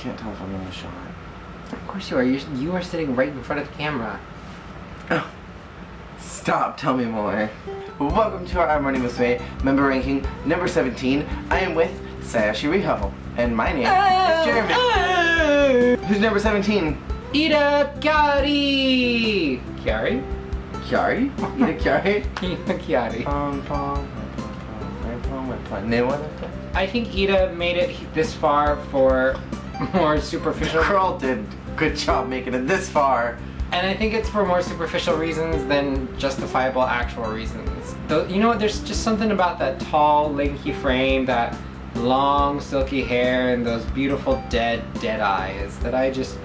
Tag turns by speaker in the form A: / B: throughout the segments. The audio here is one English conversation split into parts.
A: can't tell if I'm in the shot.
B: Of course you are. You are sitting right in front of the camera.
A: Oh. Stop, tell me more. Welcome to our Morning Musume member ranking number 17. I am with Sayashi Riho, and my name is Jermeeth. Who's number 17?
B: Ida Chiari! Chiari?
A: Chiari? Ida Chiari?
B: Ida Chiari. I think Ida made it this far for more superficial.
A: The girl did a good job making it this far.
B: And I think it's for more superficial reasons than justifiable actual reasons. Though, you know what, there's just something about that tall, lanky frame, that long, silky hair, and those beautiful dead eyes that I just...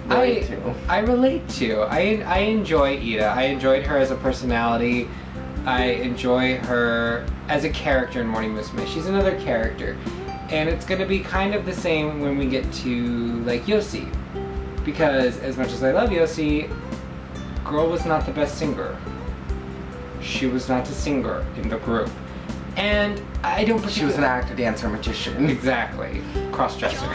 B: I relate to. I enjoy Ida. I enjoyed her as a personality. I enjoy her as a character in Morning Musume. She's another character. And it's gonna be kind of the same when we get to, like, Yoshi. Because as much as I love Yoshi, girl was not the best singer. She was not a singer in the group. And I don't particularly...
A: She was an actor, dancer, magician.
B: Exactly. Cross-dresser.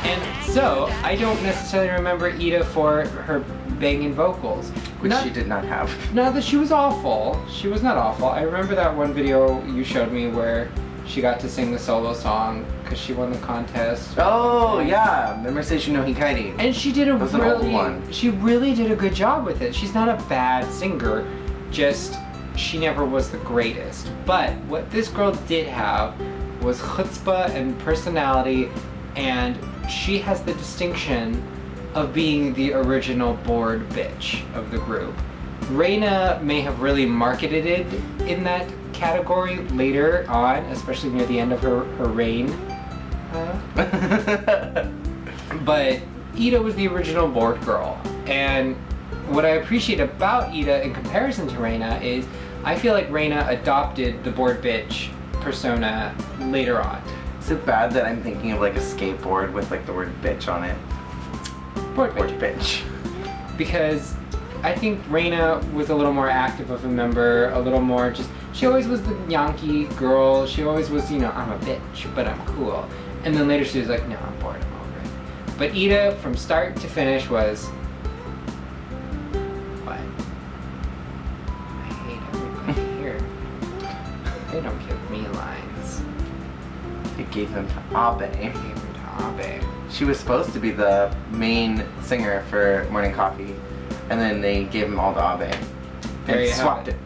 B: And so, I don't necessarily remember Ida for her banging vocals.
A: Which she did not have.
B: Not that she was awful. She was not awful. I remember that one video you showed me where she got to sing the solo song because she won the contest.
A: Oh, yeah. Remember Seishu no Hikairi.
B: And she did she really did a good job with it. She's not a bad singer, just she never was the greatest. But what this girl did have was chutzpah and personality, and she has the distinction of being the original bored bitch of the group. Reina may have really marketed it in that category later on, especially near the end of her reign. But Ida was the original bored girl. And what I appreciate about Ida in comparison to Reina is I feel like Reina adopted the bored bitch persona later on.
A: Is it bad that I'm thinking of like a skateboard with like the word bitch on it?
B: Bored
A: bitch.
B: Because I think Reina was a little more active of a member, a little more just, she always was the Yankee girl. She always was, you know, I'm a bitch, but I'm cool. And then later she was like, no, I'm bored, I'm over it. But Ida, from start to finish, was, what? I hate everybody here. They don't give me lines.
A: It gave them to Abe.
B: It gave them to Abe.
A: She was supposed to be the main singer for Morning Coffee, and then they gave him all the Abe. And swapped it.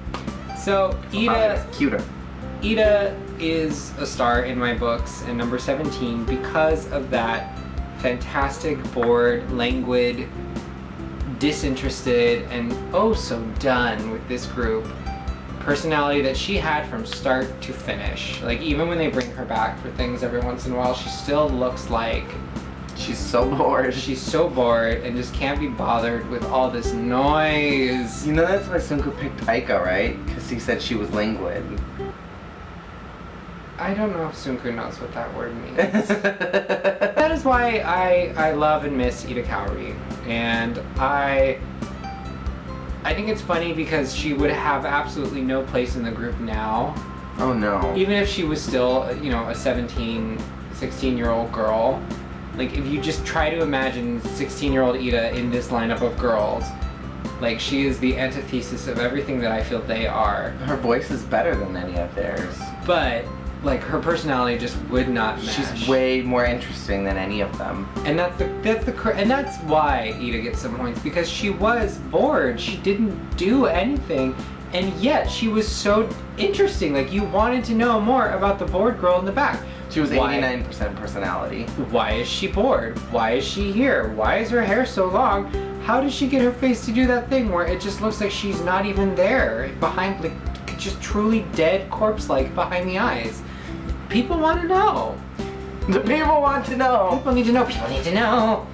B: So Ida,
A: cuter.
B: Ida is a star in my books, and number 17 because of that fantastic, bored, languid, disinterested, and oh so done with this group personality that she had from start to finish. Like, even when they bring her back for things every once in a while, she still looks like
A: she's so bored.
B: She's so bored and just can't be bothered with all this noise.
A: You know that's why Sunko picked Aika, right? Because he said she was languid.
B: I don't know if Sunko knows what that word means. That is why I love and miss Ida Chiari. And I think it's funny because she would have absolutely no place in the group now.
A: Oh no.
B: Even if she was still, you know, a 17, 16-year-old girl. Like, if you just try to imagine 16-year-old Ida in this lineup of girls, like, she is the antithesis of everything that I feel they are.
A: Her voice is better than any of theirs.
B: But, like, her personality just would not match.
A: She's way more interesting than any of them.
B: And that's why Ida gets some points, because she was bored. She didn't do anything, and yet she was so interesting. Like, you wanted to know more about the bored girl in the back.
A: She was 89% personality.
B: Why is she bored? Why is she here? Why is her hair so long? How does she get her face to do that thing where it just looks like she's not even there? Behind, like, just truly dead corpse-like behind the eyes. People want to know.
A: The people want to know.
B: People need to know. People need to know.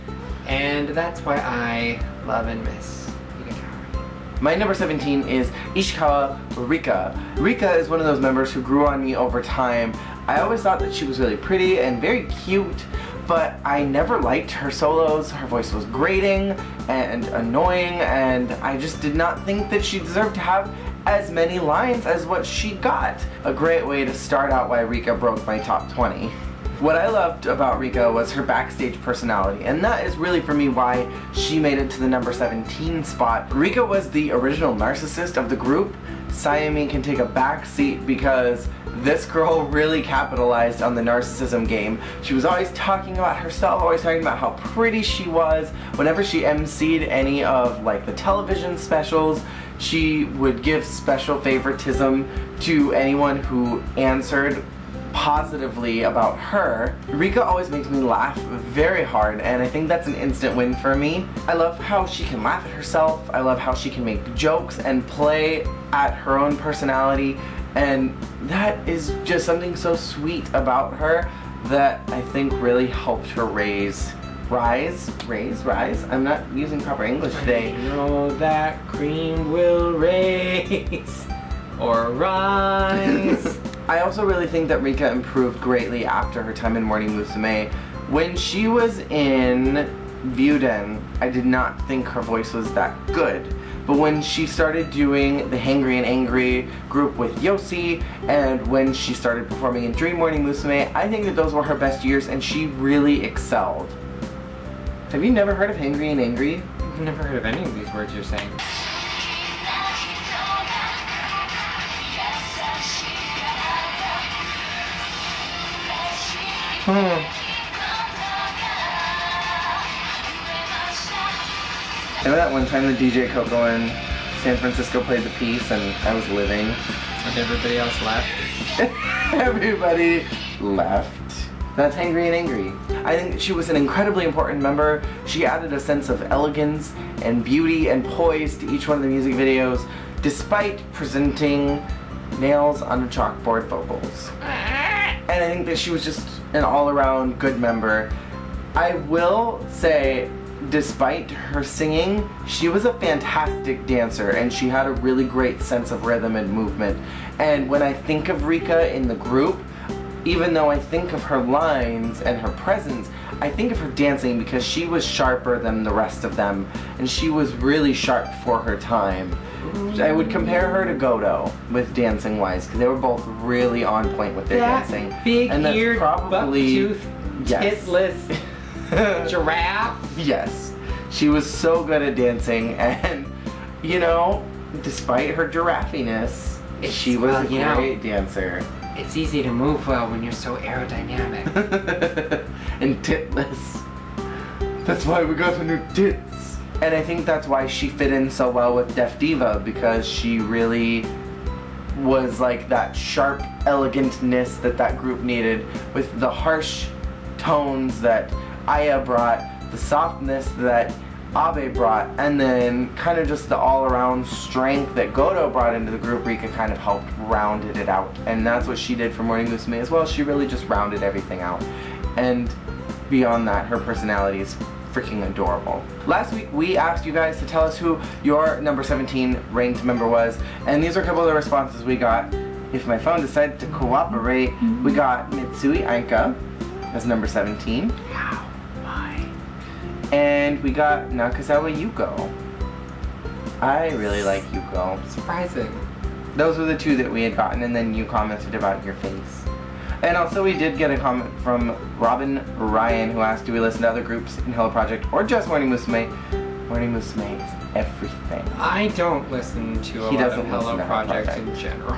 B: And that's why I love and miss Ida Chiari.
A: My number 17 is Ishikawa Rika. Rika is one of those members who grew on me over time. I always thought that she was really pretty and very cute, but I never liked her solos. Her voice was grating and annoying, and I just did not think that she deserved to have as many lines as what she got. A great way to start out why Rika broke my top 20. What I loved about Rika was her backstage personality, and that is really for me why she made it to the number 17 spot. Rika was the original narcissist of the group. Sayumi can take a back seat because this girl really capitalized on the narcissism game. She was always talking about herself, always talking about how pretty she was. Whenever she emceed any of like the television specials, she would give special favoritism to anyone who answered positively about her. Rika always makes me laugh very hard, and I think that's an instant win for me. I love how she can laugh at herself. I love how she can make jokes and play at her own personality, and that is just something so sweet about her that I think really helped her rise. I'm not using proper English today.
B: I know that cream will raise or rise.
A: I also really think that Rika improved greatly after her time in Morning Musume. When she was in Vyuden, I did not think her voice was that good. But when she started doing the Hangry and Angry group with Yossi, and when she started performing in Dream Morning Musume, I think that those were her best years and she really excelled. Have you never heard of Hangry and Angry?
B: I've never heard of any of these words you're saying.
A: Remember that one time the DJ Coco in San Francisco played the piece and I was living?
B: And everybody else left?
A: Everybody left. That's Hangry and Angry. I think she was an incredibly important member. She added a sense of elegance and beauty and poise to each one of the music videos, despite presenting nails on a chalkboard vocals. And I think that she was just an all-around good member. I will say, despite her singing, she was a fantastic dancer and she had a really great sense of rhythm and movement. And when I think of Rika in the group, even though I think of her lines and her presence, I think of her dancing because she was sharper than the rest of them and she was really sharp for her time. I would compare her to Godo with dancing wise because they were both really on point with their dancing.
B: Big-eared,
A: probably
B: buck-toothed, titless giraffe.
A: Yes, she was so good at dancing, and you know, despite her giraffiness, she was a great dancer.
B: It's easy to move well when you're so aerodynamic.
A: And titless. That's why we got the new tits. And I think that's why she fit in so well with Def Diva, because she really was like that sharp elegantness that that group needed, with the harsh tones that Aya brought, the softness that Abe brought, and then kind of just the all-around strength that Godo brought into the group. Rika kind of helped rounded it out, and that's what she did for Morning Musume as well. She really just rounded everything out, and beyond that, her personality is freaking adorable. Last week we asked you guys to tell us who your number 17 ranked member was, and these are a couple of the responses we got. If my phone decided to cooperate, we got Mitsui Aika as number 17.
B: How? Why?
A: And we got Nakazawa Yuko. I really like Yuko.
B: Surprising.
A: Those were the two that we had gotten, and then you commented about your face. And also we did get a comment from Robin Ryan, who asked, do we listen to other groups in Hello Project or just Morning Musume? Morning Musume is everything.
B: I don't listen to a lot of Hello Project in general.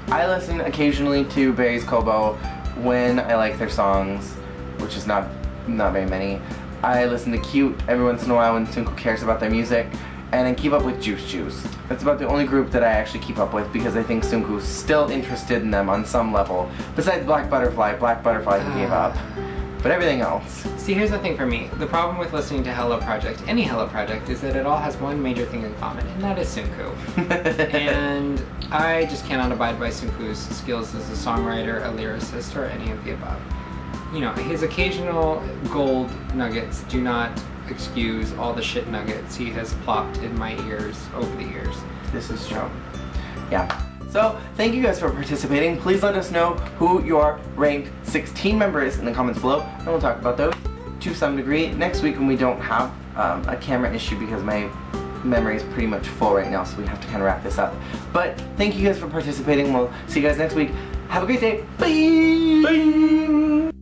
A: I listen occasionally to Berry's Kobo when I like their songs, which is not very many. I listen to Cute every once in a while when Sunko cares about their music, and then keep up with Juice Juice. That's about the only group that I actually keep up with because I think Sunko's still interested in them on some level. Besides Black Butterfly he gave up. But everything else.
B: See, here's the thing for me. The problem with listening to Hello Project, any Hello Project, is that it all has one major thing in common, and that is Sunko. And I just cannot abide by Sunko's skills as a songwriter, a lyricist, or any of the above. You know, his occasional gold nuggets do not excuse all the shit nuggets he has plopped in my ears over the years.
A: This is true. Yeah. So, thank you guys for participating. Please let us know who your ranked 16 member is in the comments below, and we'll talk about those to some degree next week when we don't have a camera issue because my memory is pretty much full right now, so we have to kind of wrap this up. But thank you guys for participating. We'll see you guys next week. Have a great day. Bye! Bye!